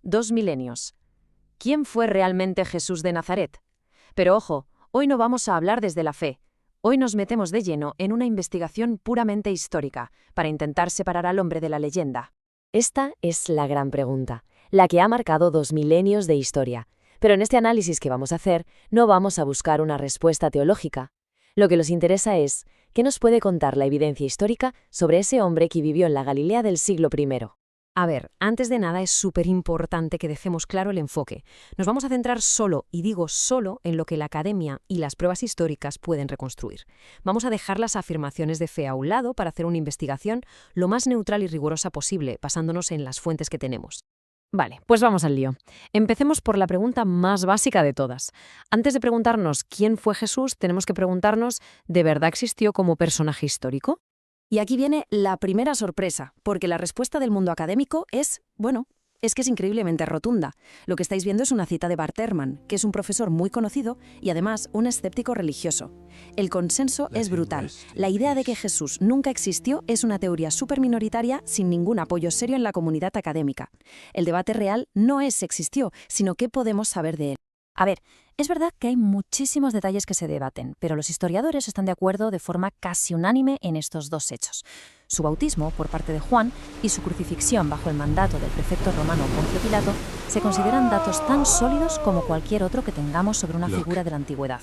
2 milenios. ¿Quién fue realmente Jesús de Nazaret? Pero ojo, hoy no vamos a hablar desde la fe. Hoy nos metemos de lleno en una investigación puramente histórica, para intentar separar al hombre de la leyenda. Esta es la gran pregunta, la que ha marcado 2 milenios de historia. Pero en este análisis que vamos a hacer, no vamos a buscar una respuesta teológica. Lo que nos interesa es, ¿qué nos puede contar la evidencia histórica sobre ese hombre que vivió en la Galilea del siglo I? A ver, antes de nada es súper importante que dejemos claro el enfoque. Nos vamos a centrar solo, y digo solo, en lo que la academia y las pruebas históricas pueden reconstruir. Vamos a dejar las afirmaciones de fe a un lado para hacer una investigación lo más neutral y rigurosa posible, basándonos en las fuentes que tenemos. Vale, pues vamos al lío. Empecemos por la pregunta más básica de todas. Antes de preguntarnos quién fue Jesús, tenemos que preguntarnos, ¿de verdad existió como personaje histórico? Y aquí viene la primera sorpresa, porque la respuesta del mundo académico es, es que es increíblemente rotunda. Lo que estáis viendo es una cita de Bart Ehrman, que es un profesor muy conocido y además un escéptico religioso. El consenso es brutal. La idea de que Jesús nunca existió es una teoría súper minoritaria sin ningún apoyo serio en la comunidad académica. El debate real no es si existió, sino qué podemos saber de él. A ver, es verdad que hay muchísimos detalles que se debaten, pero los historiadores están de acuerdo de forma casi unánime en estos dos hechos. Su bautismo por parte de Juan y su crucifixión bajo el mandato del prefecto romano Poncio Pilato se consideran datos tan sólidos como cualquier otro que tengamos sobre una figura de la antigüedad.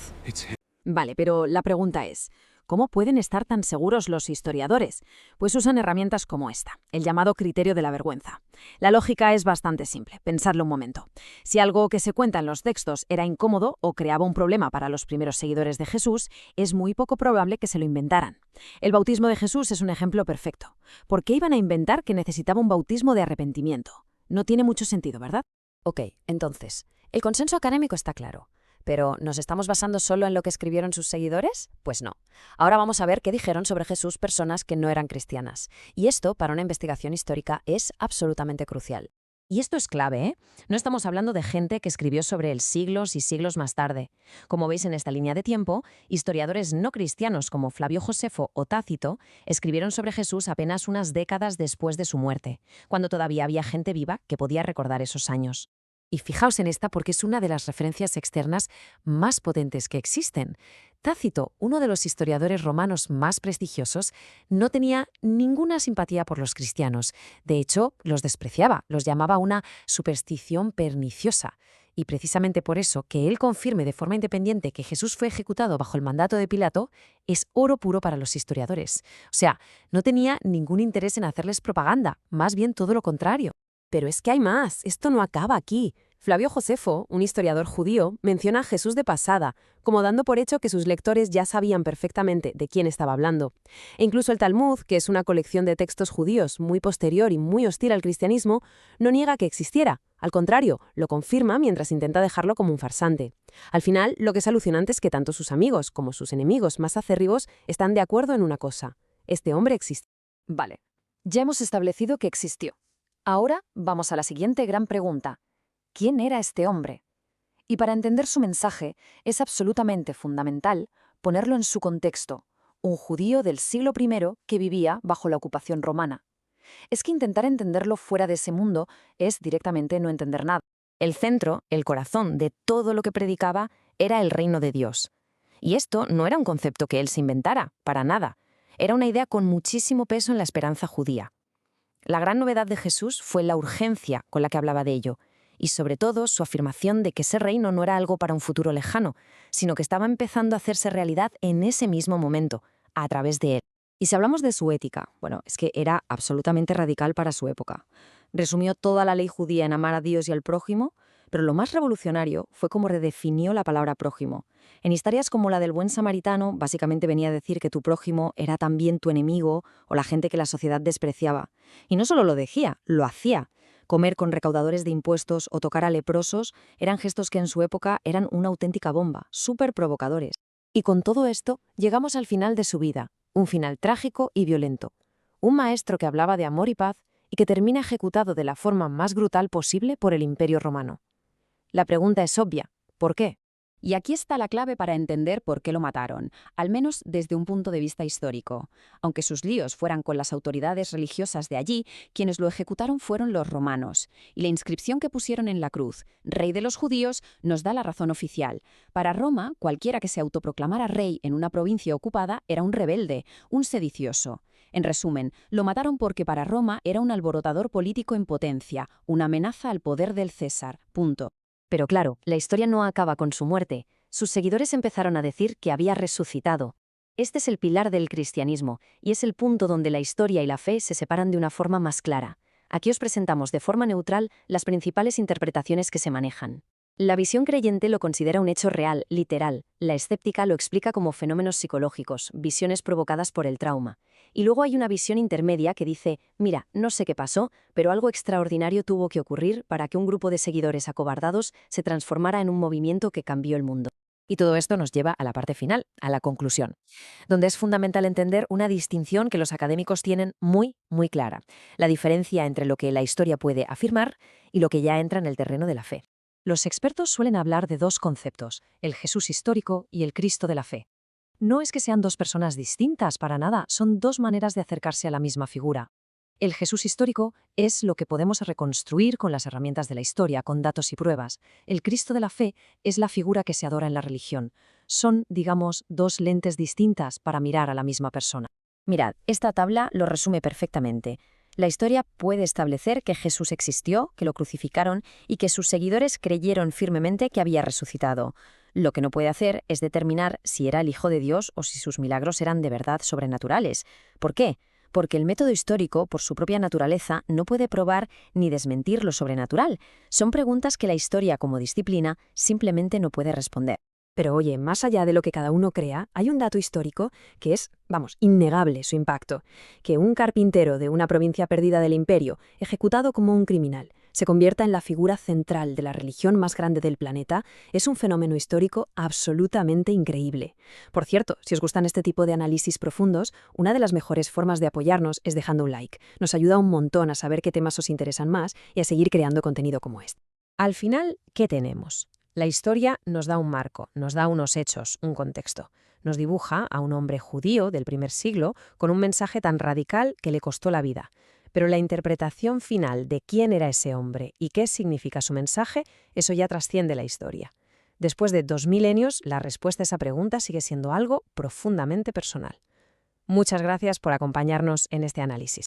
Vale, pero la pregunta es, ¿cómo pueden estar tan seguros los historiadores? Pues usan herramientas como esta, el llamado criterio de la vergüenza. La lógica es bastante simple, pensadlo un momento. Si algo que se cuenta en los textos era incómodo o creaba un problema para los primeros seguidores de Jesús, es muy poco probable que se lo inventaran. El bautismo de Jesús es un ejemplo perfecto. ¿Por qué iban a inventar que necesitaba un bautismo de arrepentimiento? No tiene mucho sentido, ¿verdad? Ok, entonces, el consenso académico está claro. ¿Pero nos estamos basando solo en lo que escribieron sus seguidores? Pues no. Ahora vamos a ver qué dijeron sobre Jesús personas que no eran cristianas. Y esto, para una investigación histórica, es absolutamente crucial. Y esto es clave, ¿eh? No estamos hablando de gente que escribió sobre él siglos y siglos más tarde. Como veis en esta línea de tiempo, historiadores no cristianos como Flavio Josefo o Tácito escribieron sobre Jesús apenas unas décadas después de su muerte, cuando todavía había gente viva que podía recordar esos años. Y fijaos en esta porque es una de las referencias externas más potentes que existen. Tácito, uno de los historiadores romanos más prestigiosos, no tenía ninguna simpatía por los cristianos. De hecho, los despreciaba, los llamaba una superstición perniciosa. Y precisamente por eso, que él confirme de forma independiente que Jesús fue ejecutado bajo el mandato de Pilato, es oro puro para los historiadores. O sea, no tenía ningún interés en hacerles propaganda, más bien todo lo contrario. Pero es que hay más, esto no acaba aquí. Flavio Josefo, un historiador judío, menciona a Jesús de pasada, como dando por hecho que sus lectores ya sabían perfectamente de quién estaba hablando. E incluso el Talmud, que es una colección de textos judíos muy posterior y muy hostil al cristianismo, no niega que existiera. Al contrario, lo confirma mientras intenta dejarlo como un farsante. Al final, lo que es alucinante es que tanto sus amigos como sus enemigos más acérrimos están de acuerdo en una cosa. Este hombre existe. Vale, ya hemos establecido que existió. Ahora vamos a la siguiente gran pregunta. ¿Quién era este hombre? Y para entender su mensaje es absolutamente fundamental ponerlo en su contexto, un judío del siglo I que vivía bajo la ocupación romana. Es que intentar entenderlo fuera de ese mundo es directamente no entender nada. El centro, el corazón de todo lo que predicaba era el reino de Dios. Y esto no era un concepto que él se inventara, para nada. Era una idea con muchísimo peso en la esperanza judía. La gran novedad de Jesús fue la urgencia con la que hablaba de ello, y sobre todo su afirmación de que ese reino no era algo para un futuro lejano, sino que estaba empezando a hacerse realidad en ese mismo momento, a través de él. Y si hablamos de su ética, es que era absolutamente radical para su época. Resumió toda la ley judía en amar a Dios y al prójimo, pero lo más revolucionario fue cómo redefinió la palabra prójimo. En historias como la del buen samaritano, básicamente venía a decir que tu prójimo era también tu enemigo o la gente que la sociedad despreciaba. Y no solo lo decía, lo hacía. Comer con recaudadores de impuestos o tocar a leprosos eran gestos que en su época eran una auténtica bomba, súper provocadores. Y con todo esto, llegamos al final de su vida, un final trágico y violento. Un maestro que hablaba de amor y paz y que termina ejecutado de la forma más brutal posible por el Imperio Romano. La pregunta es obvia, ¿por qué? Y aquí está la clave para entender por qué lo mataron, al menos desde un punto de vista histórico. Aunque sus líos fueran con las autoridades religiosas de allí, quienes lo ejecutaron fueron los romanos. Y la inscripción que pusieron en la cruz, Rey de los Judíos, nos da la razón oficial. Para Roma, cualquiera que se autoproclamara rey en una provincia ocupada era un rebelde, un sedicioso. En resumen, lo mataron porque para Roma era un alborotador político en potencia, una amenaza al poder del César. Punto. Pero claro, la historia no acaba con su muerte. Sus seguidores empezaron a decir que había resucitado. Este es el pilar del cristianismo, y es el punto donde la historia y la fe se separan de una forma más clara. Aquí os presentamos de forma neutral las principales interpretaciones que se manejan. La visión creyente lo considera un hecho real, literal. La escéptica lo explica como fenómenos psicológicos, visiones provocadas por el trauma. Y luego hay una visión intermedia que dice, mira, no sé qué pasó, pero algo extraordinario tuvo que ocurrir para que un grupo de seguidores acobardados se transformara en un movimiento que cambió el mundo. Y todo esto nos lleva a la parte final, a la conclusión, donde es fundamental entender una distinción que los académicos tienen muy, muy clara, la diferencia entre lo que la historia puede afirmar y lo que ya entra en el terreno de la fe. Los expertos suelen hablar de dos conceptos, el Jesús histórico y el Cristo de la fe. No es que sean dos personas distintas, para nada, son dos maneras de acercarse a la misma figura. El Jesús histórico es lo que podemos reconstruir con las herramientas de la historia, con datos y pruebas. El Cristo de la fe es la figura que se adora en la religión. Son, digamos, dos lentes distintas para mirar a la misma persona. Mirad, esta tabla lo resume perfectamente. La historia puede establecer que Jesús existió, que lo crucificaron y que sus seguidores creyeron firmemente que había resucitado. Lo que no puede hacer es determinar si era el Hijo de Dios o si sus milagros eran de verdad sobrenaturales. ¿Por qué? Porque el método histórico, por su propia naturaleza, no puede probar ni desmentir lo sobrenatural. Son preguntas que la historia como disciplina simplemente no puede responder. Pero oye, más allá de lo que cada uno crea, hay un dato histórico que es, innegable su impacto. Que un carpintero de una provincia perdida del imperio, ejecutado como un criminal, se convierta en la figura central de la religión más grande del planeta, es un fenómeno histórico absolutamente increíble. Por cierto, si os gustan este tipo de análisis profundos, una de las mejores formas de apoyarnos es dejando un like. Nos ayuda un montón a saber qué temas os interesan más y a seguir creando contenido como este. Al final, ¿qué tenemos? La historia nos da un marco, nos da unos hechos, un contexto. Nos dibuja a un hombre judío del primer siglo con un mensaje tan radical que le costó la vida. Pero la interpretación final de quién era ese hombre y qué significa su mensaje, eso ya trasciende la historia. Después de 2 milenios, la respuesta a esa pregunta sigue siendo algo profundamente personal. Muchas gracias por acompañarnos en este análisis.